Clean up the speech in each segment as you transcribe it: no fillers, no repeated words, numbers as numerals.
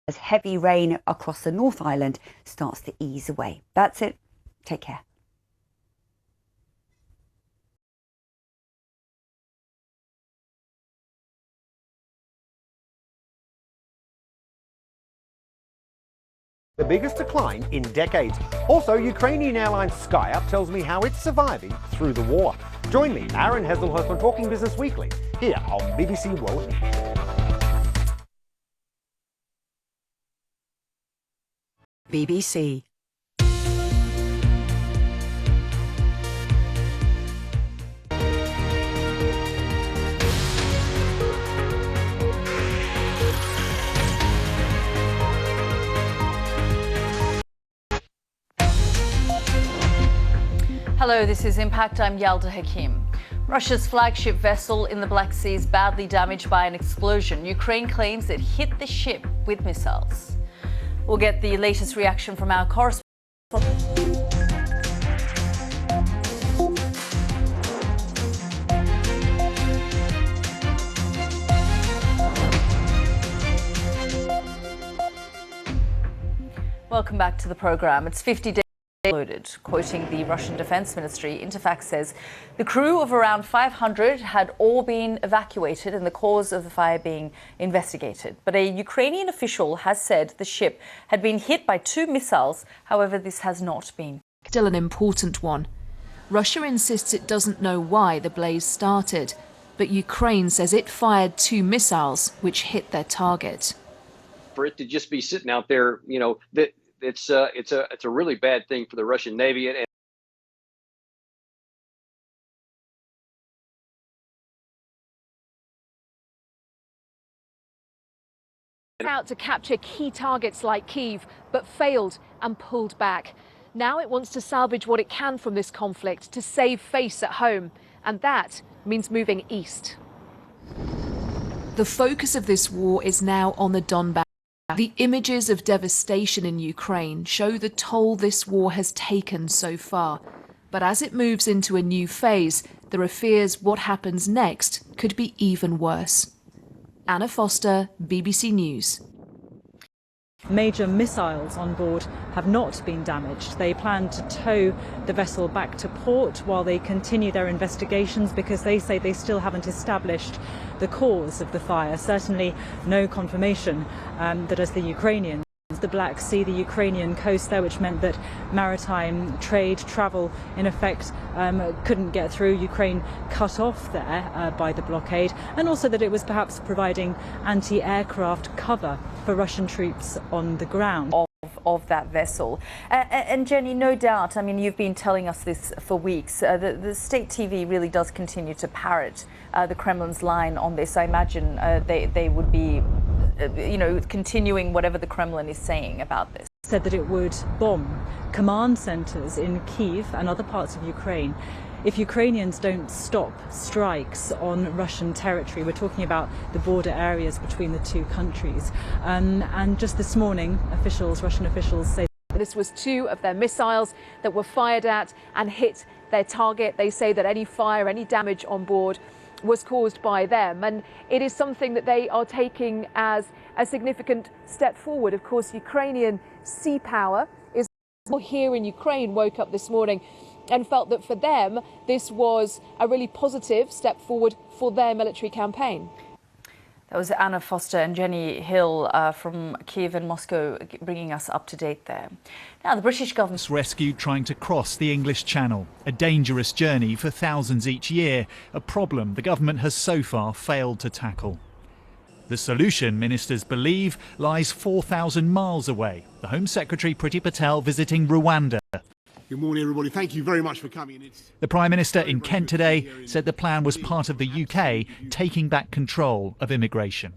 as heavy rain across the North Island starts to ease away. That's it. Take care. The biggest decline in decades. Also, Ukrainian airline SkyUp tells me how it's surviving through the war. Join me, Aaron Heselhoff, on Talking Business Weekly, here on BBC World News. BBC. Hello, this is Impact. I'm Yalda Hakim. Russia's flagship vessel in the Black Sea is badly damaged by an explosion. Ukraine claims it hit the ship with missiles. We'll get the latest reaction from our correspondent. Welcome back to the programme. It's 50 days loaded. Quoting the Russian Defense Ministry, Interfax says the crew of around 500 had all been evacuated and the cause of the fire being investigated. But a Ukrainian official has said the ship had been hit by 2 missiles. However, this has not been. Still an important one. Russia insists it doesn't know why the blaze started, but Ukraine says it fired 2 missiles which hit their target. For it to just be sitting out there, you know, that it's a really bad thing for the Russian Navy. And out to capture key targets like Kyiv, but failed and pulled back. Now it wants to salvage what it can from this conflict to save face at home, and that means moving east. The focus of this war is now on the Donbass. The images of devastation in Ukraine show the toll this war has taken so far. But as it moves into a new phase, there are fears what happens next could be even worse. Anna Foster, BBC News. Major missiles on board have not been damaged. They plan to tow the vessel back to port while they continue their investigations because they say they still haven't established the cause of the fire. Certainly no confirmation that as the Ukrainians, the Black Sea, the Ukrainian coast there, which meant that maritime trade, travel, in effect, couldn't get through. Ukraine cut off there by the blockade, and also that it was perhaps providing anti-aircraft cover for Russian troops on the ground. Of that vessel. And Jenny, no doubt, I mean, you've been telling us this for weeks. The state TV really does continue to parrot the Kremlin's line on this. I imagine they would be, you know, continuing whatever the Kremlin is saying about this. Said that it would bomb command centres in Kyiv and other parts of Ukraine if Ukrainians don't stop strikes on Russian territory. We're talking about the border areas between the two countries. And just this morning, Russian officials say this was 2 of their missiles that were fired at and hit their target. They say that any fire, any damage on board was caused by them. And it is something that they are taking as a significant step forward. Of course, Ukrainian sea power is here in Ukraine woke up this morning and felt that for them, this was a really positive step forward for their military campaign. That was Anna Foster and Jenny Hill from Kyiv and Moscow bringing us up to date there. Now, the British government rescued trying to cross the English Channel, a dangerous journey for thousands each year, a problem the government has so far failed to tackle. The solution, ministers believe, lies 4,000 miles away. The Home Secretary Priti Patel visiting Rwanda. Good morning, everybody. Thank you very much for coming. The Prime Minister in Kent today said the plan was part of the UK taking back control of immigration.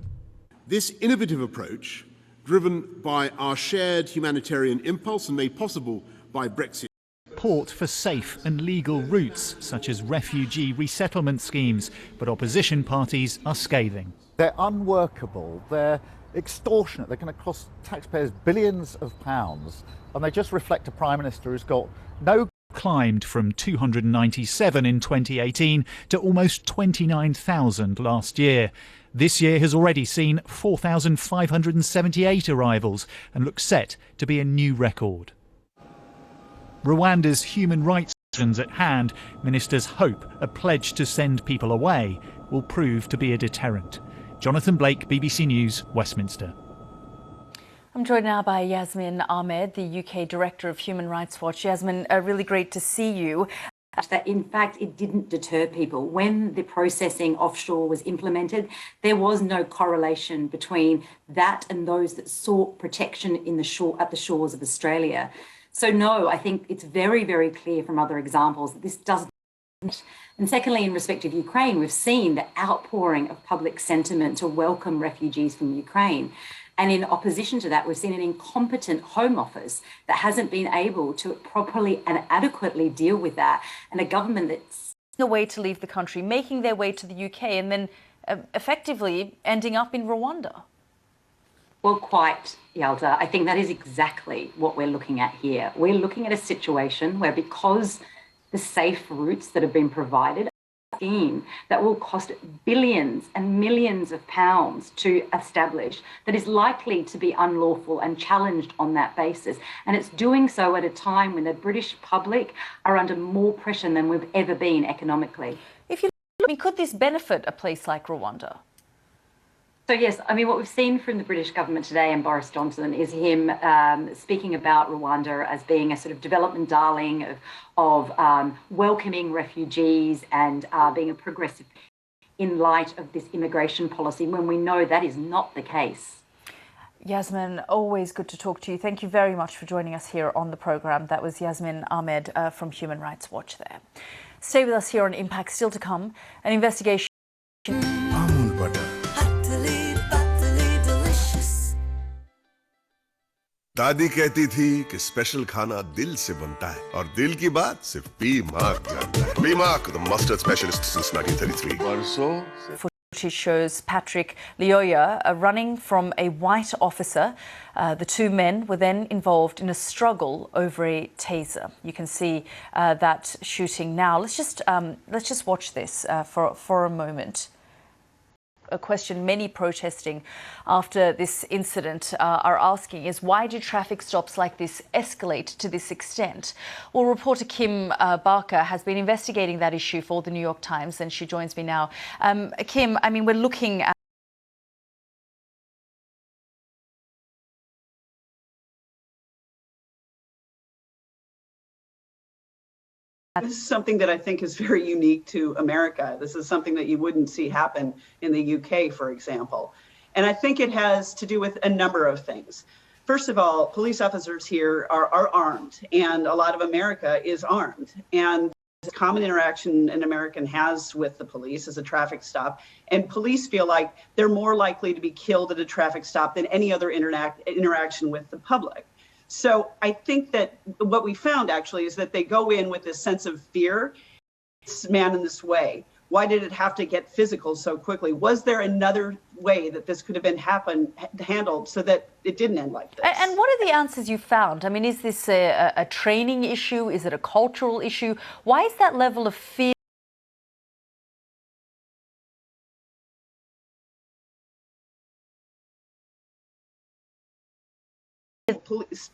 This innovative approach, driven by our shared humanitarian impulse and made possible by Brexit. Support for safe and legal routes, such as refugee resettlement schemes, but opposition parties are scathing. They're unworkable, they're extortionate, they're going to cost taxpayers billions of pounds, and they just reflect a Prime Minister who's got no climbed from 297 in 2018 to almost 29,000 last year. This year has already seen 4,578 arrivals and looks set to be a new record. Rwanda's human rights actions at hand, ministers hope a pledge to send people away will prove to be a deterrent. Jonathan Blake, BBC News, Westminster. I'm joined now by Yasmin Ahmed, the UK Director of Human Rights Watch. Yasmin, really great to see you. That in fact it didn't deter people. When the processing offshore was implemented, there was no correlation between that and those that sought protection in at the shores of Australia. So no, I think it's very, very clear from other examples that this doesn't. And secondly, in respect of Ukraine, we've seen the outpouring of public sentiment to welcome refugees from Ukraine. And in opposition to that, we've seen an incompetent Home Office that hasn't been able to properly and adequately deal with that, and a government that's a way to leave the country, making their way to the UK and then effectively ending up in Rwanda. Well, quite, Yalda. I think that is exactly what we're looking at here. We're looking at a situation where, because the safe routes that have been provided that will cost billions and millions of pounds to establish, that is likely to be unlawful and challenged on that basis. And it's doing so at a time when the British public are under more pressure than we've ever been economically. Could this benefit a place like Rwanda? So yes, I mean, what we've seen from the British government today and Boris Johnson is him speaking about Rwanda as being a sort of development darling of welcoming refugees and being a progressive in light of this immigration policy, when we know that is not the case. Yasmin, always good to talk to you. Thank you very much for joining us here on the programme. That was Yasmin Ahmed from Human Rights Watch there. Stay with us here on Impact. Still to come, an investigation. दादी कहती थी कि special खाना दिल से बनता है और दिल की बात सिर्फ पी मार्क जानता है. P Mark, the mustard specialist since 1933. Footage shows Patrick Lyoya running from a white officer. The two men were then involved in a struggle over a taser. You can see that shooting now. Let's just watch this for a moment. A question many protesting after this incident are asking is, why do traffic stops like this escalate to this extent? Well, reporter Kim Barker has been investigating that issue for the New York Times, and she joins me now. Kim, I mean, we're looking at This is something that I think is very unique to America. This is something that you wouldn't see happen in the UK, for example. And I think it has to do with a number of things. First of all, police officers here are armed, and a lot of America is armed. And the common interaction an American has with the police is a traffic stop. And police feel like they're more likely to be killed at a traffic stop than any other interaction with the public. So I think that what we found actually is that they go in with this sense of fear. This man in this way. Why did it have to get physical so quickly? Was there another way that this could have been handled so that it didn't end like this? And what are the answers you found? I mean, is this a training issue? Is it a cultural issue? Why is that level of fear?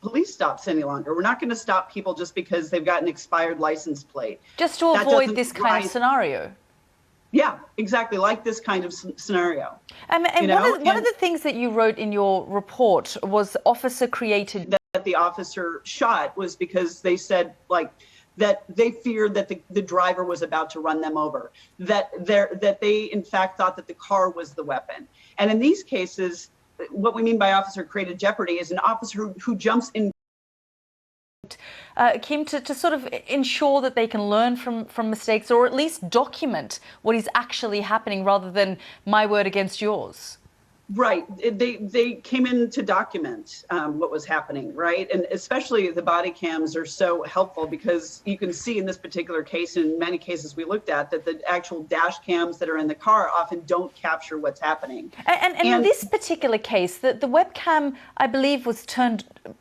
Police stops any longer. We're not going to stop people just because they've got an expired license plate. Just to avoid this kind of scenario. Yeah, exactly, like this kind of scenario. And one of the things that you wrote in your report was officer created. That the officer shot was because they said, like, that they feared that the driver was about to run them over. That they in fact thought that the car was the weapon. And in these cases, what we mean by officer created jeopardy is an officer who jumps in. Kim, to sort of ensure that they can learn from mistakes, or at least document what is actually happening rather than my word against yours. Right. They came in to document what was happening, right? And especially the body cams are so helpful because you can see in this particular case, in many cases we looked at, that the actual dash cams that are in the car often don't capture what's happening. And in this particular case, the webcam, I believe, was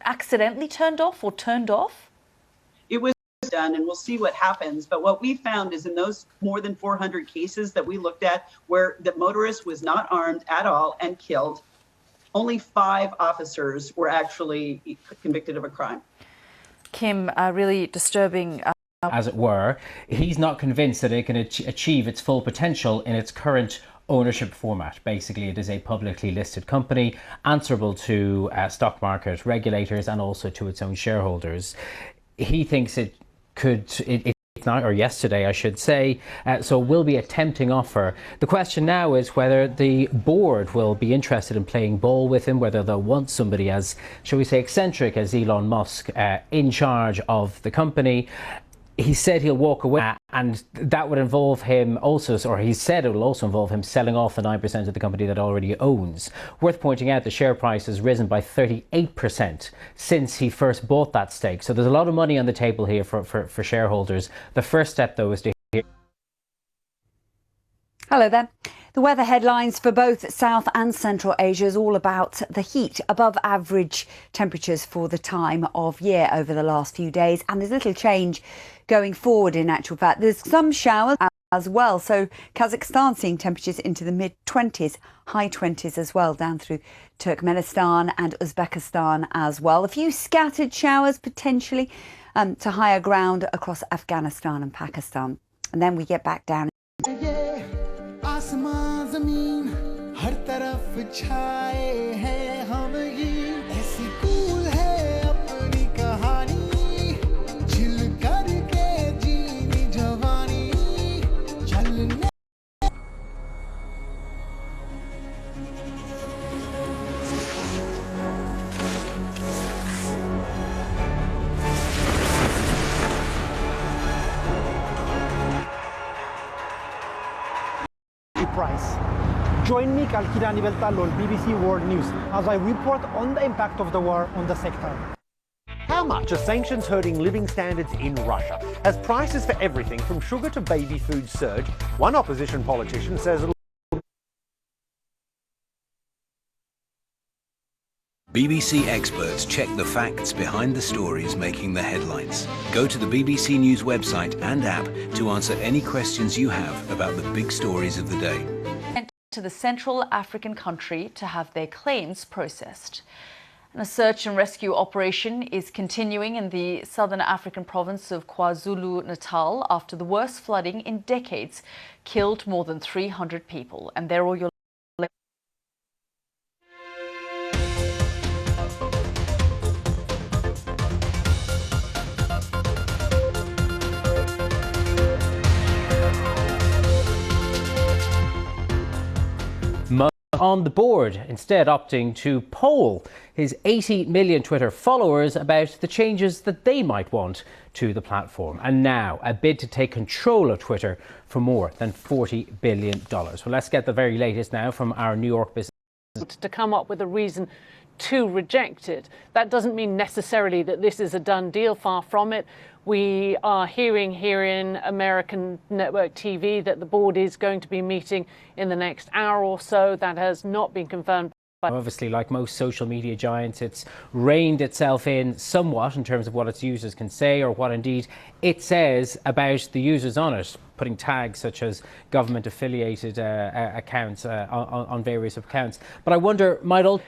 accidentally turned off or turned off? It was done, and we'll see what happens. But what we found is in those more than 400 cases that we looked at where the motorist was not armed at all and killed, only 5 officers were actually convicted of a crime. Kim, really disturbing. As it were, he's not convinced that it can achieve its full potential in its current ownership format. Basically, it is a publicly listed company answerable to stock market regulators and also to its own shareholders. He thinks it could, or yesterday I should say, so it will be a tempting offer. The question now is whether the board will be interested in playing ball with him, whether they'll want somebody as, shall we say, eccentric as Elon Musk in charge of the company. He said he'll walk away, and that would involve him also, or he said it will also involve him selling off the 9% of the company that already owns. Worth pointing out, the share price has risen by 38% since he first bought that stake. So there's a lot of money on the table here for shareholders. The first step, though, is to hear. Hello there. The weather headlines for both South and Central Asia is all about the heat, above average temperatures for the time of year over the last few days. And there's little change going forward in actual fact. There's some showers as well. So Kazakhstan seeing temperatures into the mid-20s, high 20s as well, down through Turkmenistan and Uzbekistan as well. A few scattered showers potentially to higher ground across Afghanistan and Pakistan. And then we get back down. Price. Join me, Kalkirani Beltallo, on BBC World News, as I report on the impact of the war on the sector. How much are sanctions hurting living standards in Russia? As prices for everything from sugar to baby food surge, one opposition politician says it'll... BBC experts check the facts behind the stories making the headlines. Go to the BBC News website and app to answer any questions you have about the big stories of the day. To the Central African country to have their claims processed. And a search and rescue operation is continuing in the southern African province of KwaZulu-Natal after the worst flooding in decades killed more than 300 people. And they're all your... on the board, instead opting to poll his 80 million Twitter followers about the changes that they might want to the platform. And now a bid to take control of Twitter for more than $40 billion. Well, let's get the very latest now from our New York business. To come up with a reason to reject it. That doesn't mean necessarily that this is a done deal, far from it. We are hearing here in American network TV that the board is going to be meeting in the next hour or so. That has not been confirmed. Obviously, like most social media giants, it's reined itself in somewhat in terms of what its users can say or what indeed it says about the users on it, putting tags such as government-affiliated accounts on various accounts. But I wonder, might all...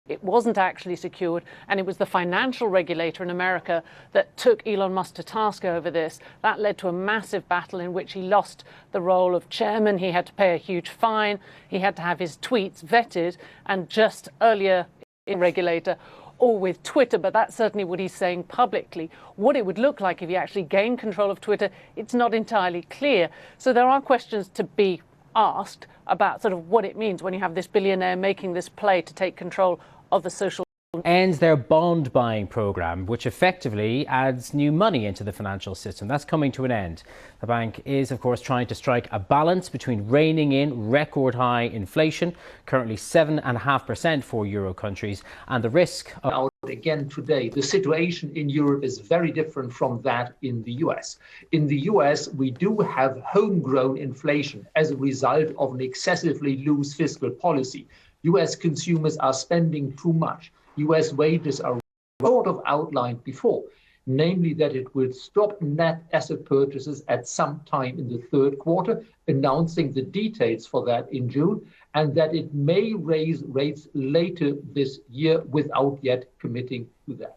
It wasn't actually secured, and it was the financial regulator in America that took Elon Musk to task over this. That led to a massive battle in which he lost the role of chairman. He had to pay a huge fine. He had to have his tweets vetted, and just earlier in regulator, or with Twitter, but that's certainly what he's saying publicly. What it would look like if he actually gained control of Twitter, it's not entirely clear. So there are questions to be asked about sort of what it means when you have this billionaire making this play to take control of the social... Ends their bond buying program, which effectively adds new money into the financial system. That's coming to an end. The bank is, of course, trying to strike a balance between reining in record high inflation, currently 7.5% for Euro countries, and the risk of... Again today, the situation in Europe is very different from that in the US. In the US, we do have homegrown inflation as a result of an excessively loose fiscal policy. US consumers are spending too much. US wages are sort of outlined before. namely that it will stop net asset purchases at some time in the third quarter, announcing the details for that in June, and that it may raise rates later this year without yet committing to that.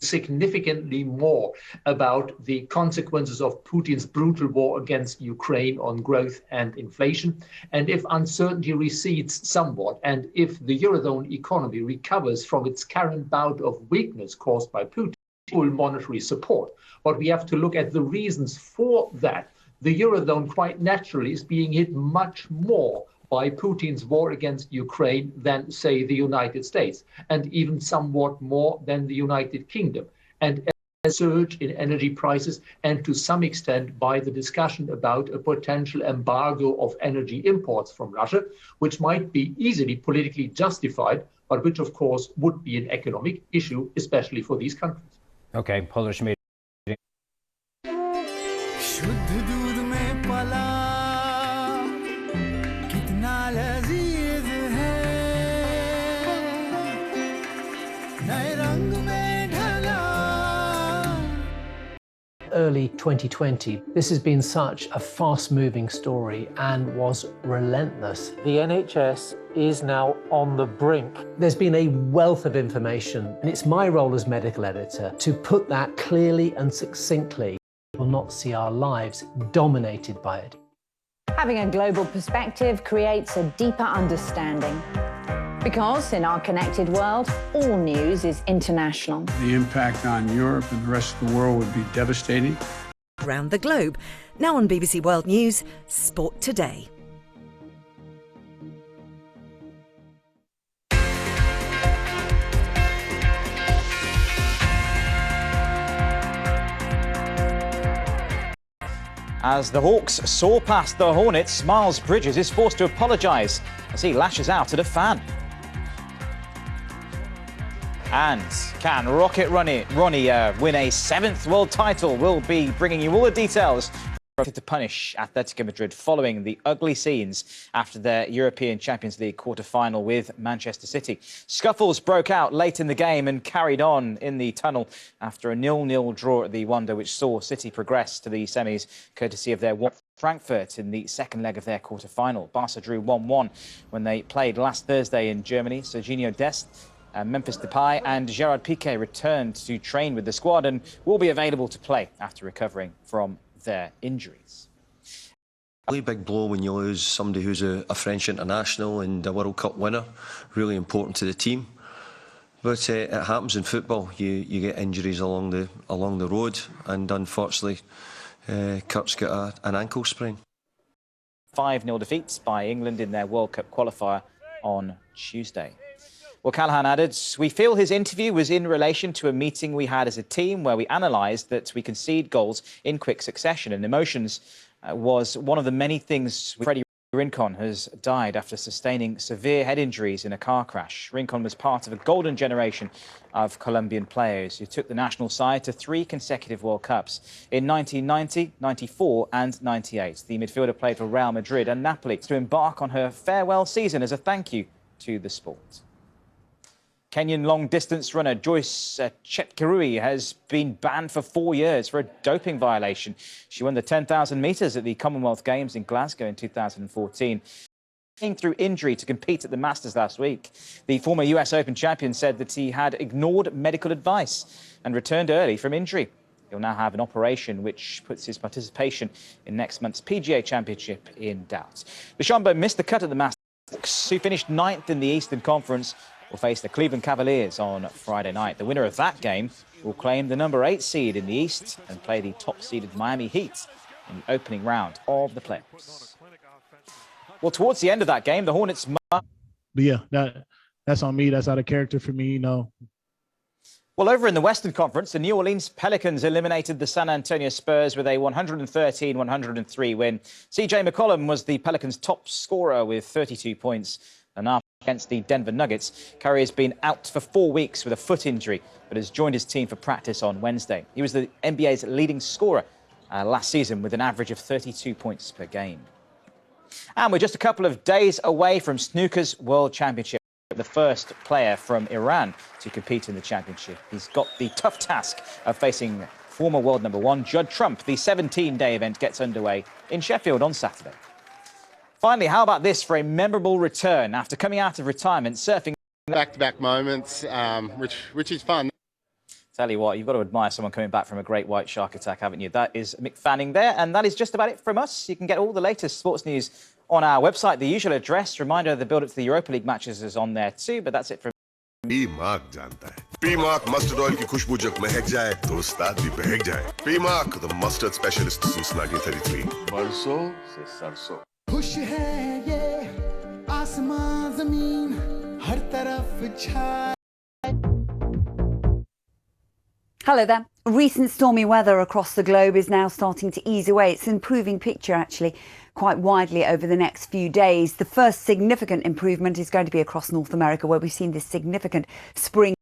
Significantly more about the consequences of Putin's brutal war against Ukraine on growth and inflation. And if uncertainty recedes somewhat, and if the Eurozone economy recovers from its current bout of weakness caused by Putin, full monetary support. But we have to look at the reasons for that. The Eurozone quite naturally is being hit much more by Putin's war against Ukraine than, say, the United States, and even somewhat more than the United Kingdom. And a surge in energy prices, and to some extent by the discussion about a potential embargo of energy imports from Russia, which might be easily politically justified, but which of course would be an economic issue, especially for these countries. Okay, Polish media. Early 2020. This has been such a fast-moving story and was relentless. The NHS is now on the brink. There's been a wealth of information, and it's my role as medical editor to put that clearly and succinctly. We will not see our lives dominated by it. Having a global perspective creates a deeper understanding. Because in our connected world, all news is international. The impact on Europe and the rest of the world would be devastating. Around the globe. Now on BBC World News, Sport Today. As the Hawks soar past the Hornets, Miles Bridges is forced to apologise as he lashes out at a fan. And can Rocket Ronnie win a 7th world title? We'll be bringing you all the details to punish Atletico Madrid following the ugly scenes after their European Champions League quarter-final with Manchester City. Scuffles broke out late in the game and carried on in the tunnel after a 0-0 draw at the Wanda, which saw City progress to the semis courtesy of their Frankfurt in the second leg of their quarter-final. Barca drew 1-1 when they played last Thursday in Germany. Serginho Dest, Memphis Depay and Gerard Piqué returned to train with the squad and will be available to play after recovering from their injuries. Really big blow when you lose somebody who's a French international and a World Cup winner, really important to the team. But it happens in football. You get injuries along the road, and unfortunately, Kurt's got an ankle sprain. 5-0 defeats by England in their World Cup qualifier on Tuesday. Well, Callahan added, "We feel his interview was in relation to a meeting we had as a team where we analysed that we concede goals in quick succession, and emotions was one of the many things. Freddie Rincon has died after sustaining severe head injuries in a car crash. Rincon was part of a golden generation of Colombian players who took the national side to 3 consecutive World Cups in 1990, 94 and 98. The midfielder played for Real Madrid and Napoli to embark on her farewell season as a thank you to the sport." Kenyan long-distance runner Joyce Chepkirui has been banned for 4 years for a doping violation. She won the 10,000 metres at the Commonwealth Games in Glasgow in 2014. Through injury to compete at the Masters last week. The former US Open champion said that he had ignored medical advice and returned early from injury. He'll now have an operation which puts his participation in next month's PGA Championship in doubt. Bichambo missed the cut at the Masters, who finished 9th in the Eastern Conference, will face the Cleveland Cavaliers on Friday night. The winner of that game will claim the number 8 seed in the East and play the top-seeded Miami Heat in the opening round of the playoffs. Well, towards the end of that game, the Hornets... But yeah, that's on me. That's out of character for me, you know. Well, over in the Western Conference, the New Orleans Pelicans eliminated the San Antonio Spurs with a 113-103 win. CJ McCollum was the Pelicans' top scorer with 32 points. And after against the Denver Nuggets, Curry has been out for 4 weeks with a foot injury, but has joined his team for practice on Wednesday. He was the NBA's leading scorer last season with an average of 32 points per game. And we're just a couple of days away from snooker's World Championship. the first player from Iran to compete in the championship. He's got the tough task of facing former world number one, Judd Trump. The 17-day event gets underway in Sheffield on Saturday. Finally, how about this for a memorable return after coming out of retirement, surfing back-to-back moments, which is fun. Tell you what, you've got to admire someone coming back from a great white shark attack, haven't you? That is Mick Fanning there, and that is just about it from us. You can get all the latest sports news on our website, the usual address. Reminder, the build-up to the Europa League matches is on there too, but that's it from P-Mark जानता है. P-Mark mustard oil की खुशबू जब महक जाए तो उस्ताद भी बहक जाए. P-Mark, the mustard specialist since 1933. बरसों से सरसों. खुश है ये आसमां ज़मीन हर तरफ छाए. Hello there. Recent stormy weather across the globe is now starting to ease away. It's an improving picture, actually, quite widely over the next few days. The first significant improvement is going to be across North America, where we've seen this significant spring.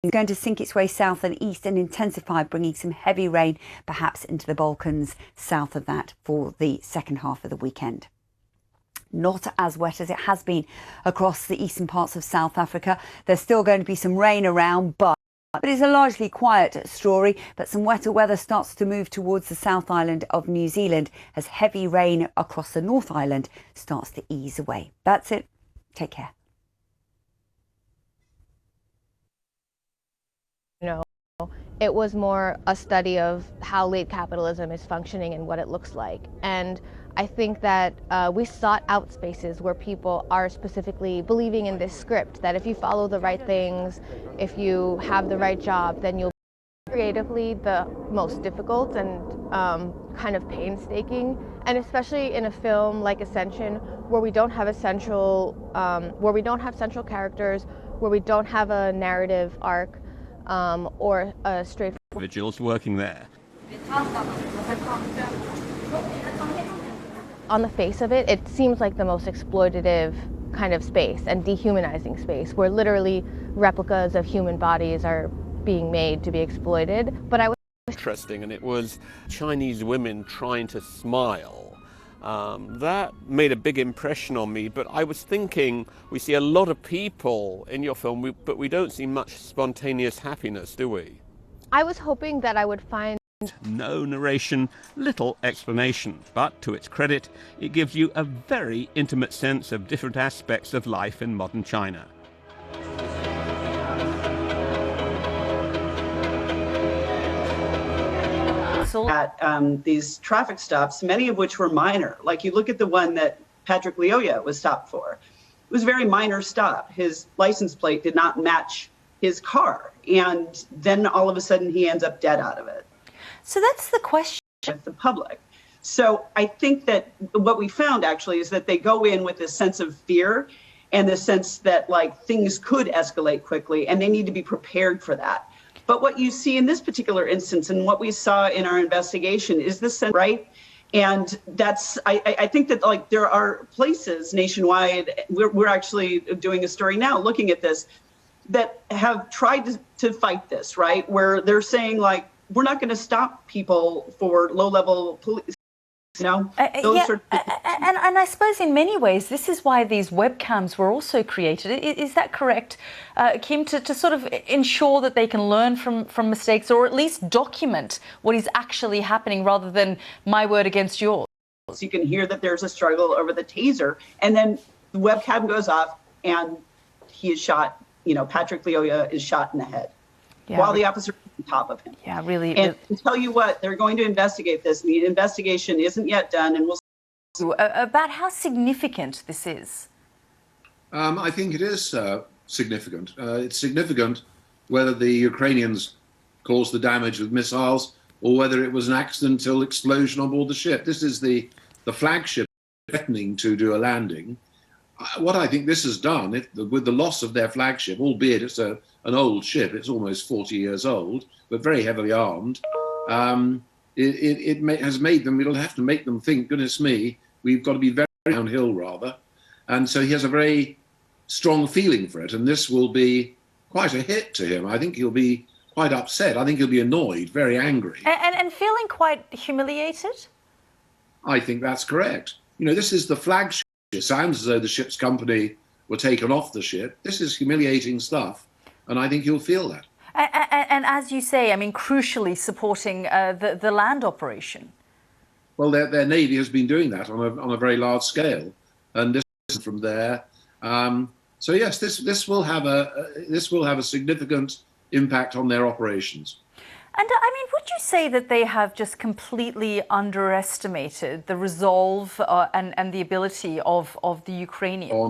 It's going to sink its way south and east and intensify, bringing some heavy rain, perhaps into the Balkans south of that for the second half of the weekend. Not as wet as it has been across the eastern parts of South Africa. There's still going to be some rain around, but it's a largely quiet story, but some wetter weather starts to move towards the South Island of New Zealand as heavy rain across the North Island starts to ease away. That's it. Take care. It was more a study of how late capitalism is functioning and what it looks like. And I think that we sought out spaces where people are specifically believing in this script, that if you follow the right things, if you have the right job, then you'll be creatively the most difficult and kind of painstaking. And especially in a film like Ascension, where we don't have central characters, where we don't have a narrative arc, or a straightforward individuals working there. On the face of it, it seems like the most exploitative kind of space and dehumanizing space, where literally replicas of human bodies are being made to be exploited. But I was interesting, and it was Chinese women trying to smile. That made a big impression on me, but I was thinking, we see a lot of people in your film, but we don't see much spontaneous happiness, do we? I was hoping that I would find no narration, little explanation, but to its credit, it gives you a very intimate sense of different aspects of life in modern China. At these traffic stops, many of which were minor. Like, you look at the one that Patrick Lyoya was stopped for. It was a very minor stop. His license plate did not match his car. And then all of a sudden he ends up dead out of it. So that's the question. With the public. So I think that what we found actually is that they go in with this sense of fear and the sense that, like, things could escalate quickly and they need to be prepared for that. But what you see in this particular instance and what we saw in our investigation is this sense, right? And that's, I think that, like, there are places nationwide, we're actually doing a story now looking at this, that have tried to fight this, right? Where they're saying, like, we're not going to stop people for low-level police. You know, and I suppose in many ways this is why these webcams were also created. Is that correct, Kim, to sort of ensure that they can learn from mistakes, or at least document what is actually happening rather than my word against yours? You can hear that there's a struggle over the taser, and then the webcam goes off and he is shot. You know, Patrick Lyoya is shot in the head while the officer is on top of him. Yeah, really. And to tell you what, they're going to investigate this. The investigation isn't yet done, and we'll see. About how significant this is. I think it is significant. It's significant whether the Ukrainians caused the damage with missiles or whether it was an accidental explosion on board the ship. This is the flagship threatening to do a landing. What I think this has done, with the loss of their flagship, albeit it's an old ship, it's almost 40 years old, but very heavily armed, has made them, it'll have to make them think, goodness me, we've got to be very downhill rather. And so he has a very strong feeling for it, and this will be quite a hit to him. I think he'll be quite upset. I think he'll be annoyed, very angry. And feeling quite humiliated? I think that's correct. You know, this is the flagship. It sounds as though the ship's company were taken off the ship. This is humiliating stuff, and I think you'll feel that. And as you say, I mean, crucially supporting the land operation. Well, their navy has been doing that on a very large scale, and this is from there. So yes, this will have a significant impact on their operations. And I mean, would you say that they have just completely underestimated the resolve and the ability of the Ukrainians?